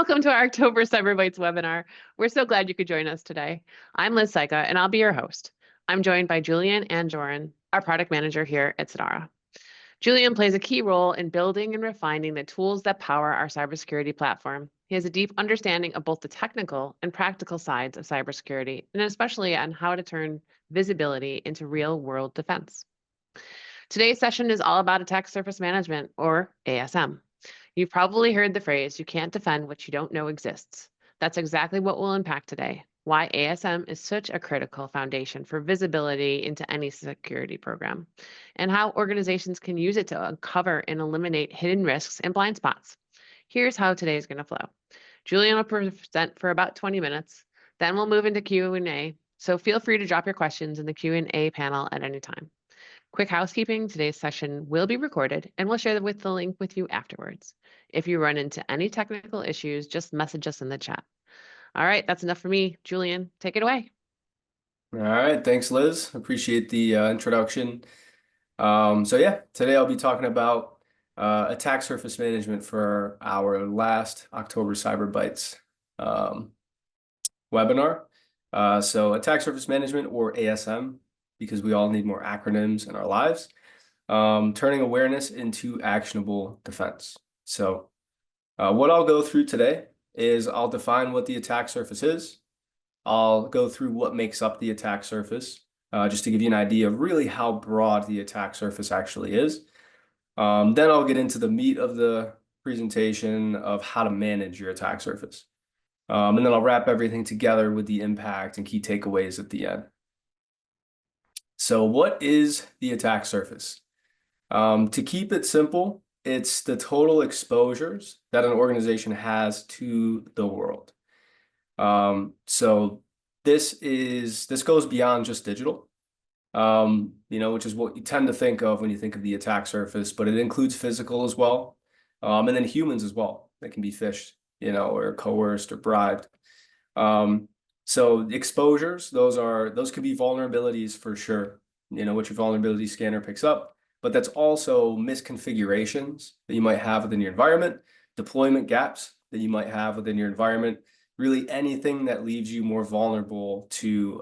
Welcome to our October Cyber Bytes webinar. We're so glad you could join us today. I'm Liz Syka, and I'll be your host. I'm joined by Julian Anjorin, our product manager here at Sedara. Julian plays a key role in building and refining the tools that power our cybersecurity platform. He has a deep understanding of both the technical and practical sides of cybersecurity, and especially on how to turn visibility into real-world defense. Today's session is all about attack surface management, or ASM. You've probably heard the phrase, you can't defend what you don't know exists. That's exactly what we'll unpack today, why ASM is such a critical foundation for visibility into any security program, and how organizations can use it to uncover and eliminate hidden risks and blind spots. Here's how today is going to flow. Julian will present for about 20 minutes, then we'll move into Q&A, so feel free to drop your questions in the Q&A panel at any time. Quick housekeeping, today's session will be recorded and we'll share the link with you afterwards. If you run into any technical issues, just message us in the chat. All right, that's enough for me. Julian, take it away. All right, thanks, Liz. Appreciate the introduction. Yeah, today I'll be talking about attack surface management for our last October Cyber Bytes webinar. So attack surface management, or ASM, because we all need more acronyms in our lives, turning awareness into actionable defense. So what I'll go through today is I'll define what the attack surface is. I'll go through what makes up the attack surface, just to give you an idea of really how broad the attack surface actually is. Then I'll get into the meat of the presentation of how to manage your attack surface. And then I'll wrap everything together with the impact and key takeaways at the end. So what is the attack surface? To keep it simple, it's the total exposures that an organization has to the world. So this goes beyond just digital, which is what you tend to think of when you think of the attack surface, but it includes physical as well, and then humans as well that can be phished, or coerced or bribed. So exposures, those could be vulnerabilities for sure, what your vulnerability scanner picks up, but that's also misconfigurations that you might have within your environment, deployment gaps that you might have within your environment, really anything that leaves you more vulnerable to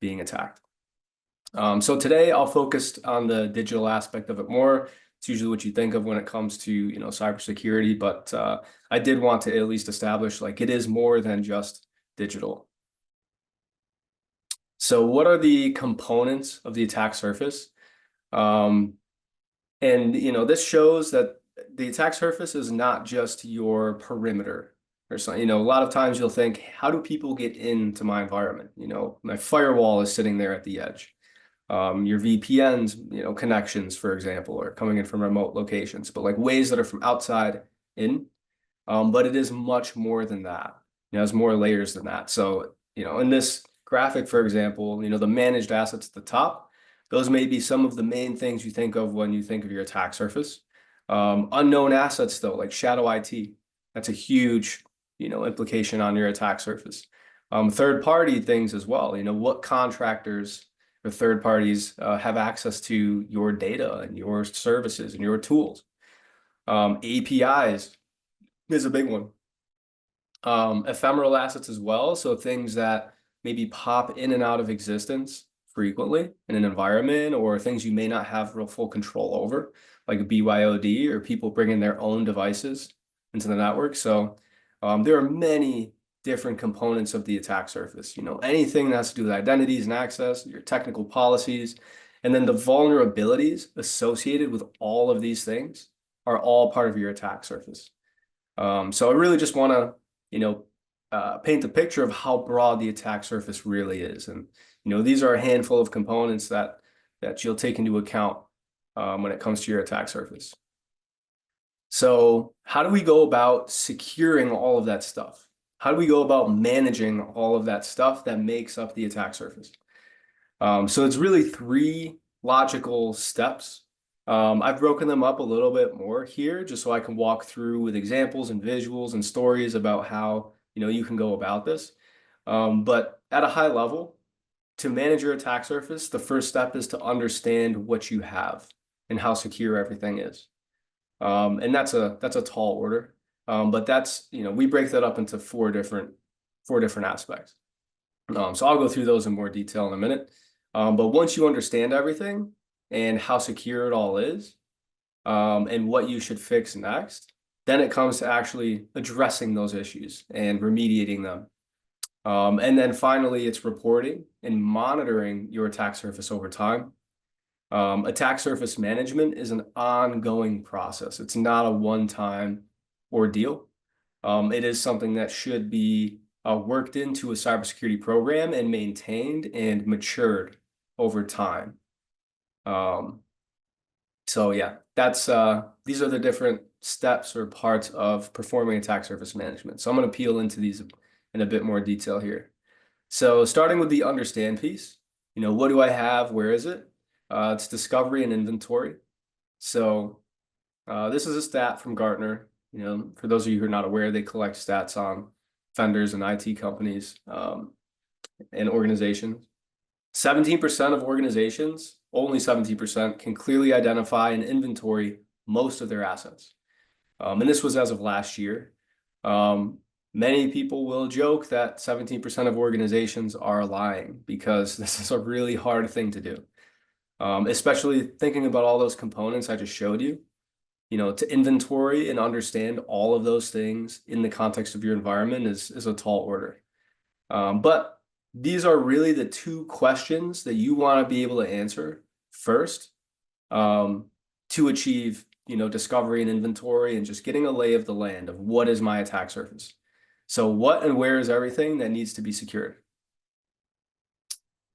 being attacked. So today I'll focus on the digital aspect of it more. It's usually what you think of when it comes to, cybersecurity, but I did want to at least establish it is more than just digital. So what are the components of the attack surface? This shows that the attack surface is not just your perimeter or something. A lot of times you'll think, how do people get into my environment? My firewall is sitting there at the edge. Your VPNs, connections, for example, are coming in from remote locations, but ways that are from outside in. But it is much more than that. It has more layers than that. So, in this graphic, for example, the managed assets at the top, those may be some of the main things you think of when you think of your attack surface. Unknown assets, though, like shadow IT, that's a huge, implication on your attack surface. Third-party things as well. What contractors or third parties have access to your data and your services and your tools. APIs is a big one. Ephemeral assets as well, so things that maybe pop in and out of existence frequently in an environment, or things you may not have real full control over, like a BYOD, or people bringing their own devices into the network. So there are many different components of the attack surface. Anything that has to do with identities and access, your technical policies, and then the vulnerabilities associated with all of these things are all part of your attack surface. So I really just want to paint the picture of how broad the attack surface really is. And, these are a handful of components that you'll take into account when it comes to your attack surface. So how do we go about securing all of that stuff? How do we go about managing all of that stuff that makes up the attack surface? So it's really 3 logical steps. I've broken them up a little bit more here just so I can walk through with examples and visuals and stories about how you can go about this. But at a high level, to manage your attack surface, the first step is to understand what you have and how secure everything is. And that's a tall order. But that's, we break that up into four different aspects. So I'll go through those in more detail in a minute. But once you understand everything and how secure it all is, and what you should fix next, then it comes to actually addressing those issues and remediating them. And then finally, it's reporting and monitoring your attack surface over time. Attack surface management is an ongoing process. It's not a one-time ordeal. It is something that should be worked into a cybersecurity program and maintained and matured over time. So yeah, that's these are the different steps or parts of performing attack surface management. So I'm going to peel into these in a bit more detail here. So starting with the understand piece, what do I have? Where is it? It's discovery and inventory. So this is a stat from Gartner. For those of you who are not aware, they collect stats on vendors and IT companies and organizations. 17% of organizations, only 17%, can clearly identify and inventory most of their assets. And this was as of last year. Many people will joke that 17% of organizations are lying because this is a really hard thing to do. Especially thinking about all those components I just showed you, to inventory and understand all of those things in the context of your environment is a tall order. But these are really the two questions that you want to be able to answer first, to achieve, discovery and inventory and just getting a lay of the land of what is my attack surface. So what and where is everything that needs to be secured?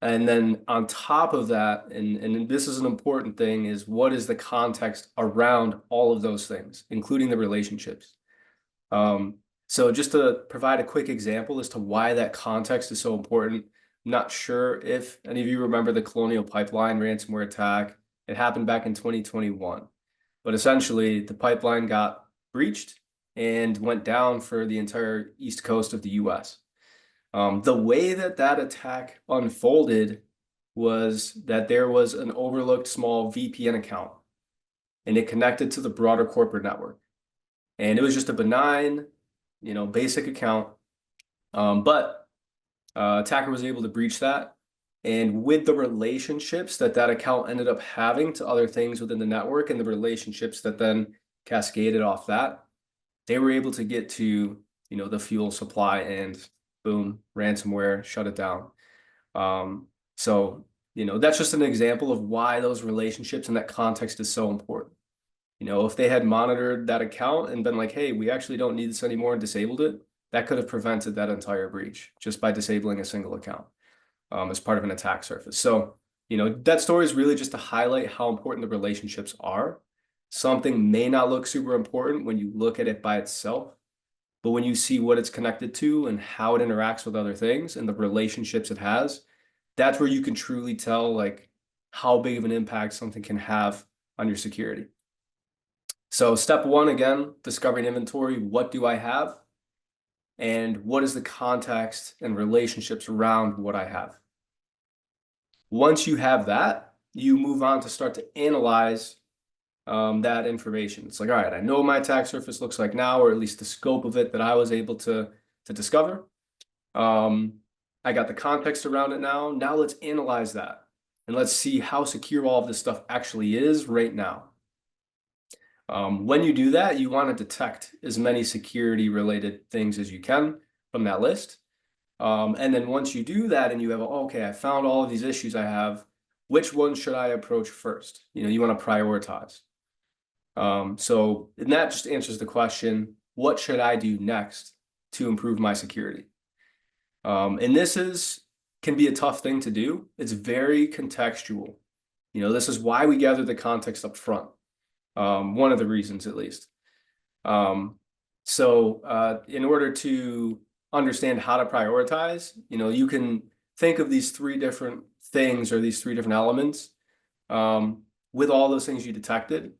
And then on top of that, and this is an important thing, is what is the context around all of those things, including the relationships. So just to provide a quick example as to why that context is so important, I'm not sure if any of you remember the Colonial Pipeline ransomware attack. It happened back in 2021. But essentially, the pipeline got breached and went down for the entire east coast of the US. The way that attack unfolded was that there was an overlooked small VPN account, and it connected to the broader corporate network. And it was just a benign, basic account. But attacker was able to breach that. And with the relationships that account ended up having to other things within the network and the relationships that then cascaded off that, they were able to get to, the fuel supply and boom, ransomware, shut it down. So, that's just an example of why those relationships and that context is so important. If they had monitored that account and been like, hey, we actually don't need this anymore and disabled it, that could have prevented that entire breach just by disabling a single account as part of an attack surface. So, that story is really just to highlight how important the relationships are. Something may not look super important when you look at it by itself, but when you see what it's connected to and how it interacts with other things and the relationships it has, that's where you can truly tell like how big of an impact something can have on your security. So step one, again, discovering inventory. What do I have? And what is the context and relationships around what I have? Once you have that, you move on to start to analyze that information. It's like, all right, I know what my attack surface looks like now, or at least the scope of it that I was able to discover. I got the context around it now. Now let's analyze that. And let's see how secure all of this stuff actually is right now. When you do that, you want to detect as many security related things as you can from that list. And then once you do that and you have, okay, I found all of these issues I have, which ones should I approach first? You want to prioritize. So and that just answers the question, what should I do next to improve my security? And this can be a tough thing to do. It's very contextual. This is why we gather the context up front. One of the reasons, at least. So in order to understand how to prioritize, you can think of these three different things or these three different elements with all those things you detected.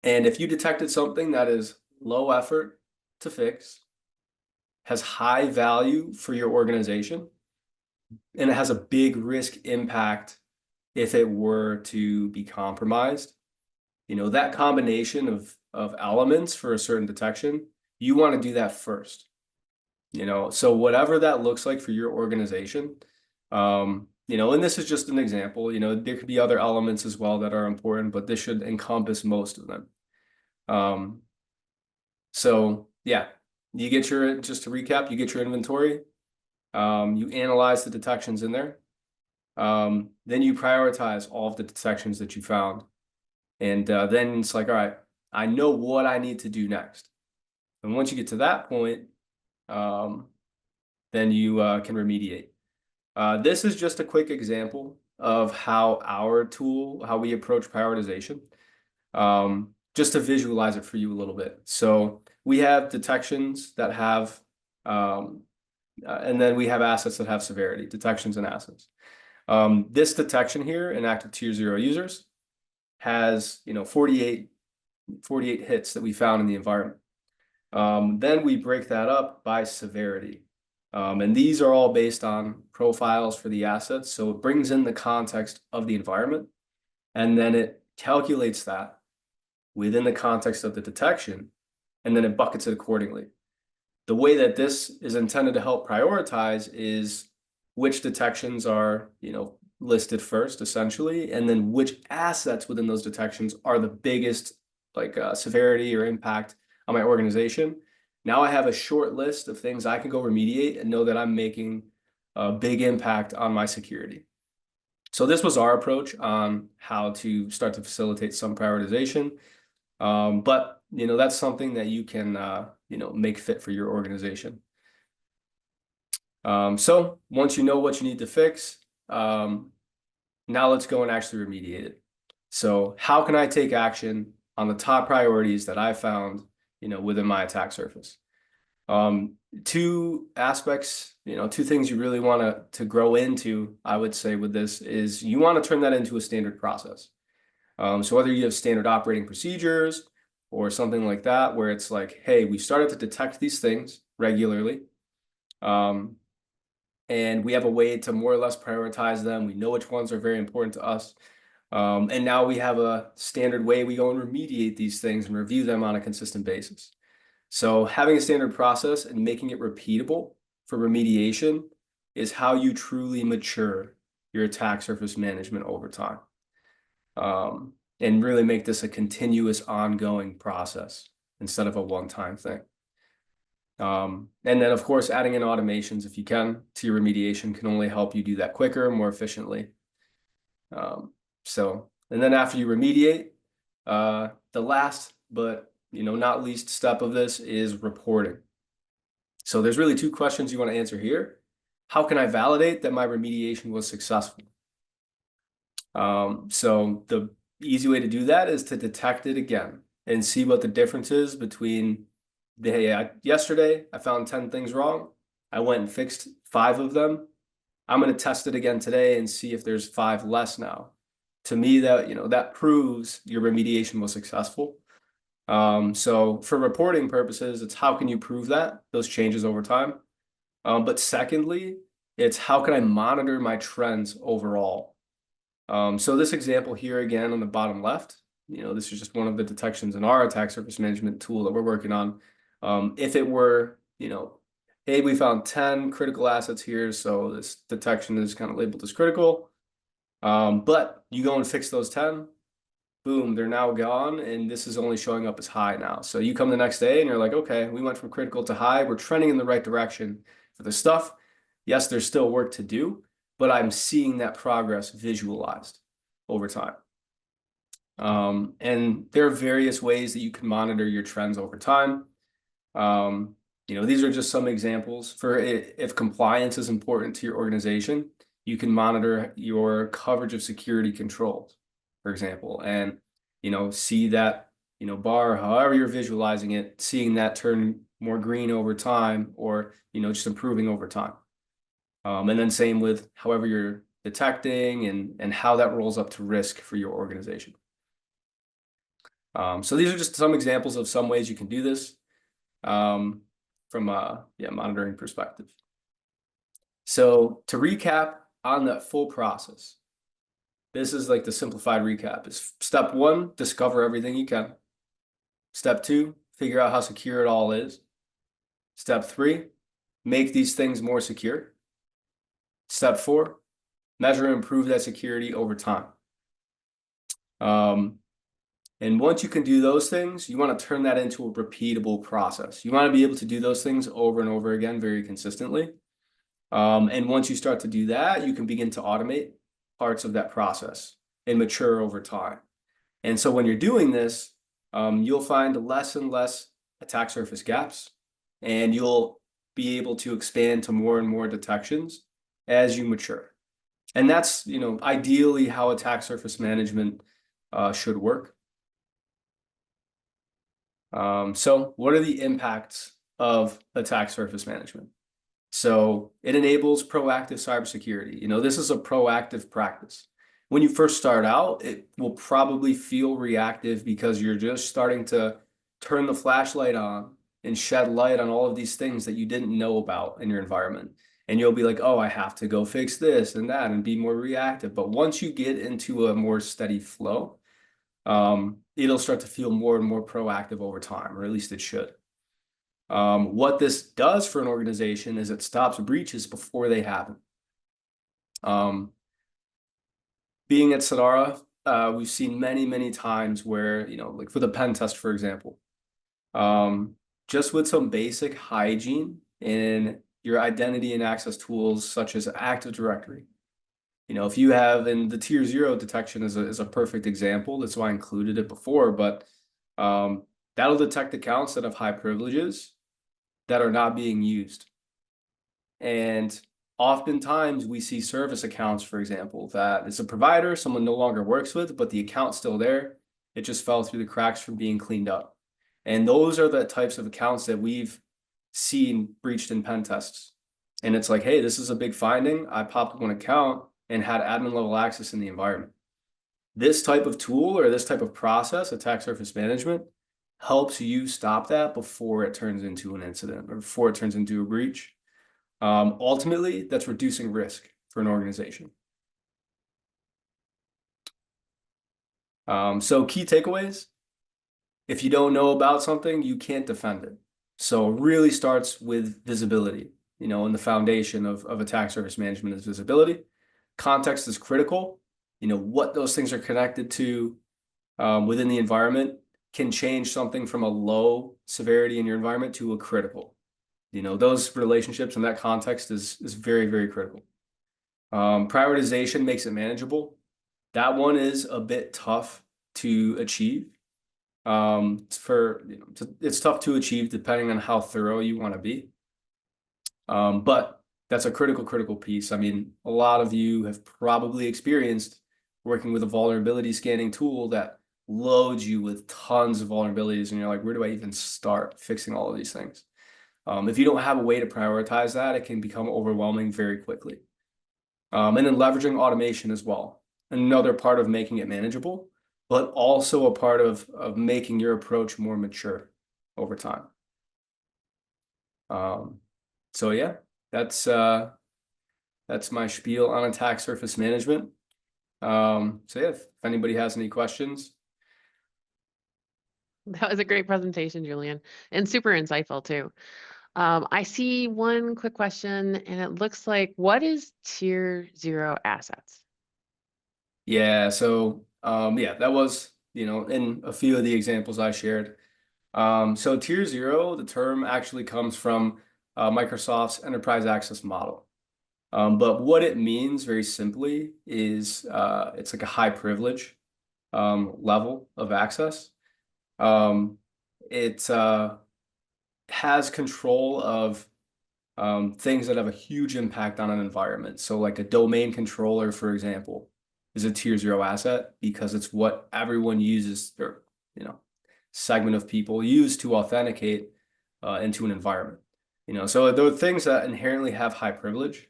And if you detected something that is low effort to fix, has high value for your organization, and it has a big risk impact if it were to be compromised, that combination of elements for a certain detection you want to do that first. So whatever that looks like for your organization, and this is just an example, there could be other elements as well that are important, but this should encompass most of them. So yeah, just to recap, you get your inventory, you analyze the detections in there, then you prioritize all of the detections that you found. And then it's like, all right, I know what I need to do next. And once you get to that point, then you can remediate. This is just a quick example of how we approach prioritization, just to visualize it for you a little bit. So we have detections that have, and then we have assets that have severity, detections and assets. This detection here in active tier 0 users has 48 hits that we found in the environment. Then we break that up by severity. And these are all based on profiles for the assets. So it brings in the context of the environment, and then it calculates that within the context of the detection, and then it buckets it accordingly. The way that this is intended to help prioritize is which detections are, listed first, essentially, and then which assets within those detections are the biggest, severity or impact on my organization. Now I have a short list of things I can go remediate and know that I'm making a big impact on my security. So this was our approach on how to start to facilitate some prioritization. But that's something that you can make fit for your organization. So once you know what you need to fix, now let's go and actually remediate it. So how can I take action on the top priorities that I found within my attack surface? Two aspects, two things you really want to grow into, I would say, with this is you want to turn that into a standard process. So whether you have standard operating procedures or something like that, where it's like, hey, we started to detect these things regularly, and we have a way to more or less prioritize them. We know which ones are very important to us. And now we have a standard way we go and remediate these things and review them on a consistent basis. So having a standard process and making it repeatable for remediation is how you truly mature your attack surface management over time. And really make this a continuous ongoing process instead of a one-time thing. And then, of course, adding in automations, if you can, to your remediation can only help you do that quicker, more efficiently. And then after you remediate, the last but not least step of this is reporting. So there's really two questions you want to answer here. How can I validate that my remediation was successful? So the easy way to do that is to detect it again and see what the difference is between yesterday I found 10 things wrong. I went and fixed 5 of them. I'm going to test it again today and see if there's 5 less now. To me, that proves your remediation was successful. So for reporting purposes, it's how can you prove those changes over time? But secondly, it's how can I monitor my trends overall? So this example here again on the bottom left, this is just one of the detections in our attack surface management tool that we're working on. If it were, hey, we found 10 critical assets here, so this detection is kind of labeled as critical. But you go and fix those 10, boom, they're now gone, and this is only showing up as high now. So you come the next day and you're like, okay, we went from critical to high. We're trending in the right direction for the stuff. Yes, there's still work to do, but I'm seeing that progress visualized over time. And there are various ways that you can monitor your trends over time. These are just some examples for if compliance is important to your organization, you can monitor your coverage of security controls, for example, and, see that, bar, however you're visualizing it, seeing that turn more green over time or, just improving over time. And then same with however you're detecting and how that rolls up to risk for your organization. So these are just some examples of some ways you can do this from a monitoring perspective. So to recap on that full process, this is like the simplified recap. Is step 1, discover everything you can. Step 2, figure out how secure it all is. Step 3, make these things more secure. Step 4, measure and improve that security over time. And once you can do those things, you want to turn that into a repeatable process. You want to be able to do those things over and over again very consistently. And once you start to do that, you can begin to automate parts of that process and mature over time. And so when you're doing this, you'll find less and less attack surface gaps, and you'll be able to expand to more and more detections as you mature. And that's, ideally how attack surface management should work. So what are the impacts of attack surface management? So it enables proactive cybersecurity. This is a proactive practice. When you first start out, it will probably feel reactive because you're just starting to turn the flashlight on and shed light on all of these things that you didn't know about in your environment. And you'll be like, oh, I have to go fix this and that and be more reactive. But once you get into a more steady flow, it'll start to feel more and more proactive over time, or at least it should. What this does for an organization is it stops breaches before they happen. Being at Sedara, we've seen many, many times where, like for the pen test, for example, just with some basic hygiene in your identity and access tools, such as Active Directory. If you have, and the tier 0 detection is a perfect example. That's why I included it before, but that'll detect accounts that have high privileges that are not being used. And oftentimes we see service accounts, for example, that it's a provider someone no longer works with, but the account's still there. It just fell through the cracks from being cleaned up. And those are the types of accounts that we've seen breached in pen tests. And it's like, hey, this is a big finding. I popped one account and had admin level access in the environment. This type of tool or this type of process, attack surface management, helps you stop that before it turns into an incident or before it turns into a breach. Ultimately, that's reducing risk for an organization. So key takeaways: if you don't know about something, you can't defend it. So it really starts with visibility, and the foundation of attack surface management is visibility. Context is critical. What those things are connected to within the environment can change something from a low severity in your environment to a critical. Those relationships and that context is very, very critical. Prioritization makes it manageable. That one is a bit tough to achieve. It's tough to achieve depending on how thorough you want to be. But that's a critical piece. I mean, a lot of you have probably experienced working with a vulnerability scanning tool that loads you with tons of vulnerabilities, and you're like, where do I even start fixing all of these things? If you don't have a way to prioritize that, it can become overwhelming very quickly. And then leveraging automation as well, another part of making it manageable, but also a part of making your approach more mature over time. So yeah, that's my spiel on attack surface management. So yeah, if anybody has any questions. That was a great presentation, Julian, and super insightful too. I see one quick question, and it looks like, what is tier 0 assets? Yeah, so yeah, that was, in a few of the examples I shared. So tier 0, the term actually comes from Microsoft's enterprise access model. But what it means very simply is it's like a high privilege level of access. It has control of things that have a huge impact on an environment. So like a domain controller, for example, is a tier 0 asset because it's what everyone uses, or segment of people use to authenticate into an environment. So there are things that inherently have high privilege.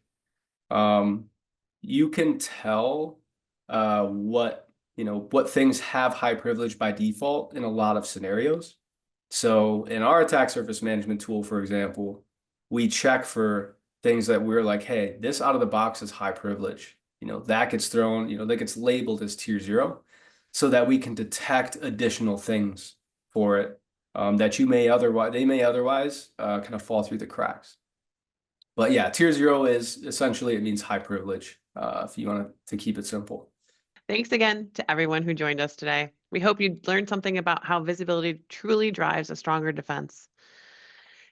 You can tell what things have high privilege by default in a lot of scenarios. So in our attack surface management tool, for example, we check for things that we're like, hey, this out of the box is high privilege. That gets thrown, that gets labeled as tier 0 so that we can detect additional things for it that they may otherwise kind of fall through the cracks. But yeah, tier 0 is essentially, it means high privilege, if you want to keep it simple. Thanks again to everyone who joined us today. We hope you learned something about how visibility truly drives a stronger defense.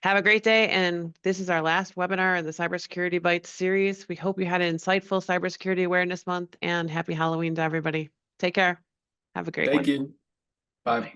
Have a great day, and this is our last webinar in the Cybersecurity Bytes series. We hope you had an insightful Cybersecurity Awareness Month, and happy Halloween to everybody. Take care. Have a great one. Thank you. Bye.